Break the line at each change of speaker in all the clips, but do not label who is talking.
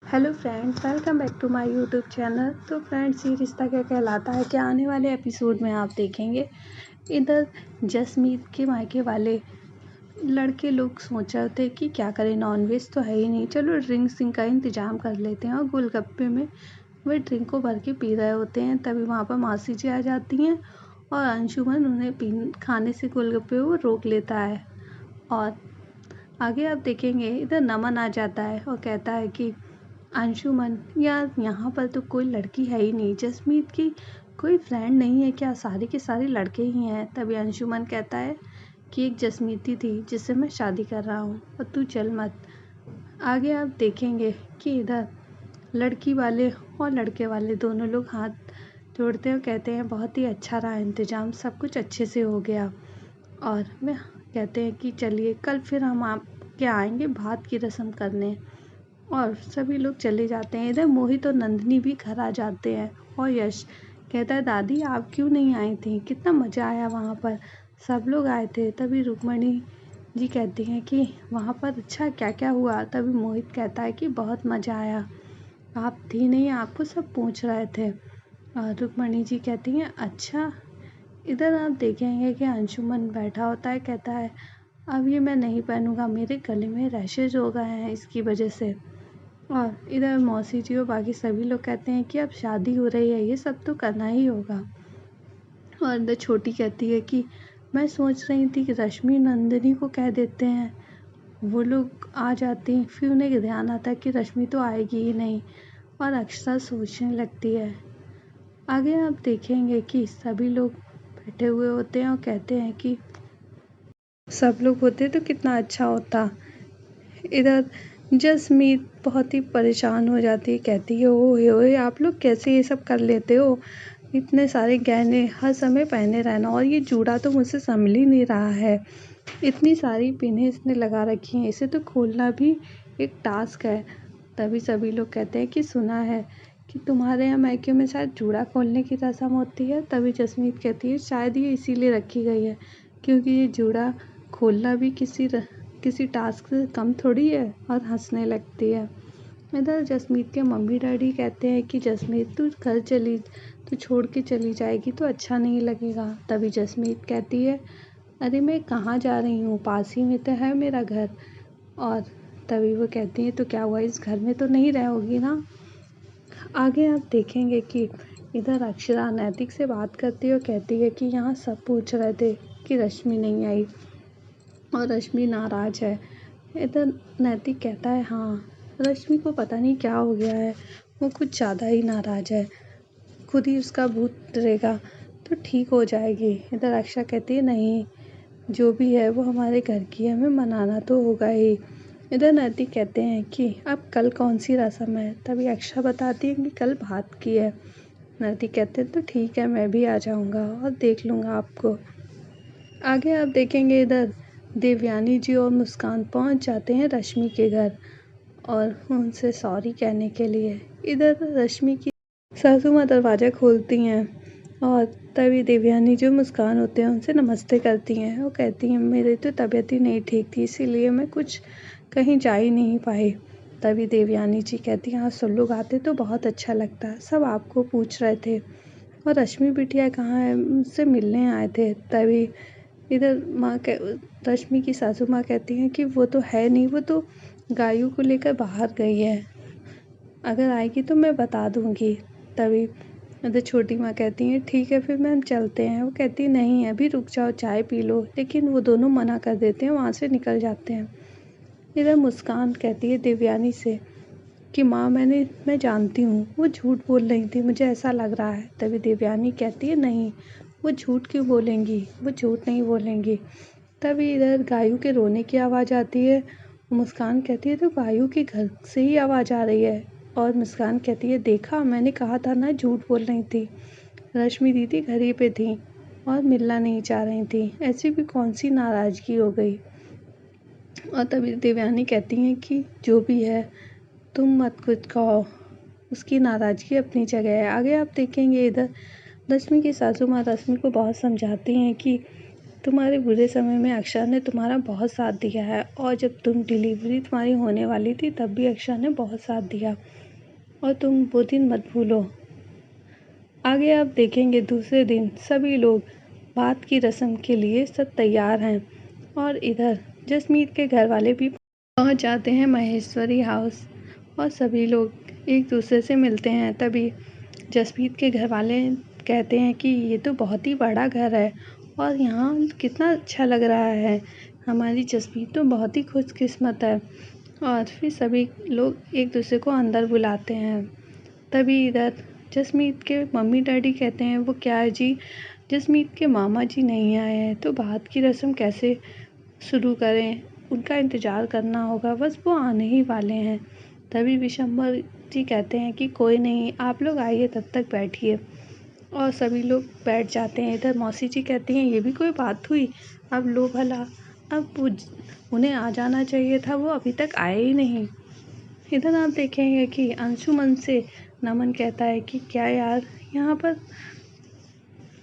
Hello friends, welcome back to my YouTube channel. तो friends, ये रिश्ता क्या कहलाता है क्या आने वाले एपिसोड में आप देखेंगे। इधर जसमीत के मायके वाले लड़के लोग सोच रहे थे कि क्या करें, नॉनवेज तो है ही नहीं, चलो ड्रिंक्स का इंतज़ाम कर लेते हैं। और गोलगप्पे में वे ड्रिंक को भर के पी रहे होते हैं। तभी वहाँ पर मासी जी आ जाती हैं और अंशुमन उन्हें खाने से गोलगप्पे वो रोक लेता है। और आगे आप देखेंगे इधर नमन आ जाता है और कहता है कि अंशुमन, यार यहाँ पर तो कोई लड़की है ही नहीं, जसमीत की कोई फ्रेंड नहीं है क्या, सारे के सारे लड़के ही हैं। तभी अंशुमन कहता है कि एक जसमीती थी जिससे मैं शादी कर रहा हूँ और तू चल मत। आगे आप देखेंगे कि इधर लड़की वाले और लड़के वाले दोनों लोग हाथ जोड़ते हैं और कहते हैं बहुत ही अच्छा रहा इंतज़ाम, सब कुछ अच्छे से हो गया। और मैं कहते हैं कि चलिए कल फिर हम आपके आएंगे भात की रस्म करने। और सभी लोग चले जाते हैं। इधर मोहित और नंदिनी भी घर आ जाते हैं। और यश कहता है दादी आप क्यों नहीं आई थी, कितना मज़ा आया वहाँ पर, सब लोग आए थे। तभी रुक्मणी जी कहती हैं कि वहाँ पर अच्छा क्या क्या हुआ। तभी मोहित कहता है कि बहुत मज़ा आया, आप थी नहीं, आपको सब पूछ रहे थे। और रुक्मणी जी कहती हैं अच्छा। इधर आप देखेंगे कि अंशुमन बैठा होता है, कहता है अब ये मैं नहीं पहनूंगा, मेरे गले में रैशेज हो गए हैं इसकी वजह से। और इधर मौसी जी और बाकी सभी लोग कहते हैं कि अब शादी हो रही है, ये सब तो करना ही होगा। और इधर छोटी कहती है कि मैं सोच रही थी कि रश्मि नंदिनी को कह देते हैं, वो लोग आ जाती, फिर उन्हें ध्यान आता है कि रश्मि तो आएगी ही नहीं। और अक्षरा सोचने लगती है। आगे आप देखेंगे कि सभी लोग बैठे हुए होते हैं और कहते हैं कि सब लोग होते तो कितना अच्छा होता। इधर जसमीत बहुत ही परेशान हो जाती है, कहती है ओए आप लोग कैसे ये सब कर लेते हो, इतने सारे गहने हर समय पहने रहना, और ये जूड़ा तो मुझसे संभल ही नहीं रहा है, इतनी सारी पिनें इसने लगा रखी हैं, इसे तो खोलना भी एक टास्क है। तभी सभी लोग कहते हैं कि सुना है कि तुम्हारे यहाँ मायके में शायद जूड़ा खोलने की रस्म होती है। तभी जसमीत कहती है शायद ये इसीलिए रखी गई है क्योंकि ये जूड़ा खोलना भी किसी टास्क से कम थोड़ी है। और हंसने लगती है। इधर जसमीत के मम्मी डैडी कहते हैं कि जसमीत तू छोड़ के चली जाएगी तो अच्छा नहीं लगेगा। तभी जसमीत कहती है अरे मैं कहाँ जा रही हूँ, पास ही में तो है मेरा घर। और तभी वो कहती है तो क्या हुआ, इस घर में तो नहीं रहोगी ना। आगे आप देखेंगे कि इधर अक्षरा नैतिक से बात करती है और कहती है कि यहाँ सब पूछ रहे थे कि रश्मि नहीं आई और रश्मि नाराज़ है। इधर नैतिक कहता है हाँ, रश्मि को पता नहीं क्या हो गया है, वो कुछ ज़्यादा ही नाराज़ है, खुद ही उसका भूत डरेगा तो ठीक हो जाएगी। इधर अक्षरा कहती है नहीं, जो भी है वो हमारे घर की है, हमें मनाना तो होगा ही। इधर नैतिक कहते हैं कि अब कल कौन सी रस्म है। तभी अक्षरा बताती है कि कल भात की है। नैतिक कहते हैं तो ठीक है, मैं भी आ जाऊँगा और देख लूँगा आपको। आगे आप देखेंगे इधर देवयानी जी और मुस्कान पहुंच जाते हैं रश्मि के घर और उनसे सॉरी कहने के लिए। इधर रश्मि की सासू माँ दरवाज़ा खोलती हैं और तभी देवयानी जो मुस्कान होते हैं उनसे नमस्ते करती हैं और कहती हैं मेरी तो तबीयत ही नहीं ठीक थी, इसीलिए मैं कुछ कहीं जा ही नहीं पाई। तभी देवयानी जी कहती हैं हाँ, सब लोग आते तो बहुत अच्छा लगता, सब आपको पूछ रहे थे और रश्मि बिटिया कहाँ है, मुझसे मिलने आए थे। तभी इधर रश्मि की सासू माँ कहती हैं कि वो तो है नहीं, वो तो गायों को लेकर बाहर गई है, अगर आएगी तो मैं बता दूंगी। तभी इधर छोटी माँ कहती हैं ठीक है फिर मैम चलते हैं। वो कहती नहीं अभी रुक जाओ, चाय पी लो, लेकिन वो दोनों मना कर देते हैं, वहाँ से निकल जाते हैं। इधर मुस्कान कहती है देवयानी से कि माँ मैं जानती हूँ वो झूठ बोल रही थी, मुझे ऐसा लग रहा है। तभी देवयानी कहती है नहीं, वो झूठ क्यों बोलेंगी, वो झूठ नहीं बोलेंगी। तभी इधर गायों के रोने की आवाज़ आती है। मुस्कान कहती है तो गायों के घर से ही आवाज़ आ रही है। और मुस्कान कहती है देखा, मैंने कहा था ना झूठ बोल रही थी, रश्मि दीदी घर ही पे थी और मिलना नहीं चाह रही थी, ऐसी भी कौन सी नाराज़गी हो गई। और तभी देवयानी कहती हैं कि जो भी है तुम मत कुछ कहो, उसकी नाराज़गी अपनी जगह है। आगे आप देखेंगे इधर रश्मि की सासू माँ रश्मि को बहुत समझाती हैं कि तुम्हारे बुरे समय में अक्षरा ने तुम्हारा बहुत साथ दिया है और जब डिलीवरी तुम्हारी होने वाली थी तब भी अक्षरा ने बहुत साथ दिया और तुम वो दिन मत भूलो। आगे आप देखेंगे दूसरे दिन सभी लोग बात की रस्म के लिए सब तैयार हैं और इधर जसमीत के घर वाले भी पहुंच जाते हैं महेश्वरी हाउस और सभी लोग एक दूसरे से मिलते हैं। तभी जसमीत के घर वाले कहते हैं कि ये तो बहुत ही बड़ा घर है और यहाँ कितना अच्छा लग रहा है, हमारी जसमीत तो बहुत ही खुशकिस्मत है। और फिर सभी लोग एक दूसरे को अंदर बुलाते हैं। तभी इधर जसमीत के मम्मी डैडी कहते हैं वो क्या है जी, जसमीत के मामा जी नहीं आए हैं तो बात की रस्म कैसे शुरू करें, उनका इंतज़ार करना होगा, बस वो आने ही वाले हैं। तभी विशंबर जी कहते हैं कि कोई नहीं, आप लोग आइए, तब तक बैठिए। और सभी लोग बैठ जाते हैं। इधर मौसी जी कहती हैं ये भी कोई बात हुई, अब लो भला, अब उन्हें आ जाना चाहिए था, वो अभी तक आए ही नहीं। इधर आप देखेंगे कि अंशुमन से नमन कहता है कि क्या यार, यहाँ पर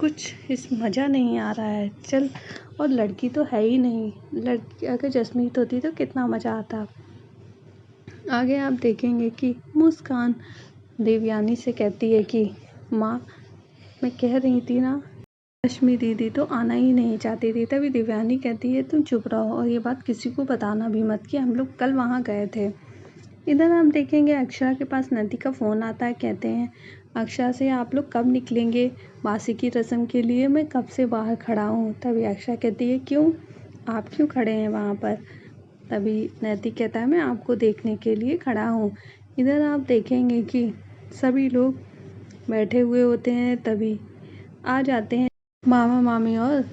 कुछ इस मज़ा नहीं आ रहा है, चल, और लड़की तो है ही नहीं, लड़की अगर जसमीत होती तो कितना मज़ा आता। आगे आप देखेंगे कि मुस्कान देवयानी से कहती है कि माँ, मैं कह रही थी ना, रश्मि दीदी तो आना ही नहीं चाहती थी। तभी देवयानी कहती है तुम चुप रहो और ये बात किसी को बताना भी मत कि हम लोग कल वहाँ गए थे। इधर आप देखेंगे अक्षरा के पास नदी का फ़ोन आता है। कहते हैं अक्षरा से आप लोग कब निकलेंगे बासी की रस्म के लिए, मैं कब से बाहर खड़ा हूँ। तभी अक्षरा कहती है क्यों, आप क्यों खड़े हैं वहाँ पर। तभी नैतिक कहता है मैं आपको देखने के लिए खड़ा हूँ। इधर आप देखेंगे कि सभी लोग बैठे हुए होते हैं। तभी आ जाते हैं मामा मामी और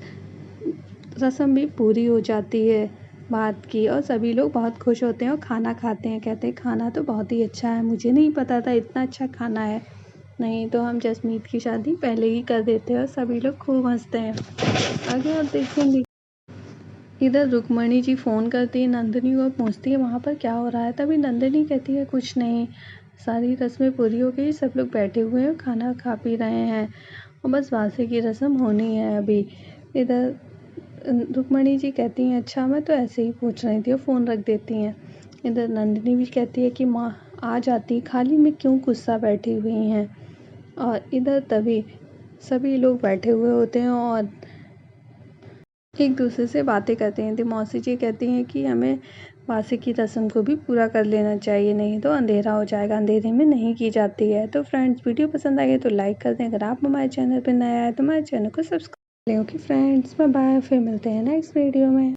रस्म भी पूरी हो जाती है बात की और सभी लोग बहुत खुश होते हैं और खाना खाते हैं। कहते हैं खाना तो बहुत ही अच्छा है, मुझे नहीं पता था इतना अच्छा खाना है, नहीं तो हम जसमीत की शादी पहले ही कर देते और सभी लोग खूब हंसते हैं। आगे आप देखेंगे इधर रुक्मणी जी फ़ोन करती है नंदिनी को, पूछती है वहाँ पर क्या हो रहा है। तभी नंदिनी कहती है कुछ नहीं, सारी रस्में पूरी हो गई, सब लोग बैठे हुए हैं, खाना खा पी रहे हैं और बस बासी की रस्म होनी है अभी। इधर रुक्मणी जी कहती हैं अच्छा, मैं तो ऐसे ही पूछ रही थी, और फ़ोन रख देती हैं। इधर नंदिनी भी कहती है कि माँ आ जाती, खाली में क्यों गुस्सा बैठी हुई हैं। और इधर तभी सभी लोग बैठे हुए होते हैं और एक दूसरे से बातें करते हैं। तो मौसी जी कहती हैं कि हमें बासी की रस्म को भी पूरा कर लेना चाहिए, नहीं तो अंधेरा हो जाएगा, अंधेरे में नहीं की जाती है। तो फ्रेंड्स वीडियो पसंद आ गई तो लाइक कर दें, अगर आप हमारे चैनल पर नया है तो हमारे चैनल को सब्सक्राइब करें। ओके फ्रेंड्स, बाय बाय, फिर मिलते हैं नेक्स्ट वीडियो में।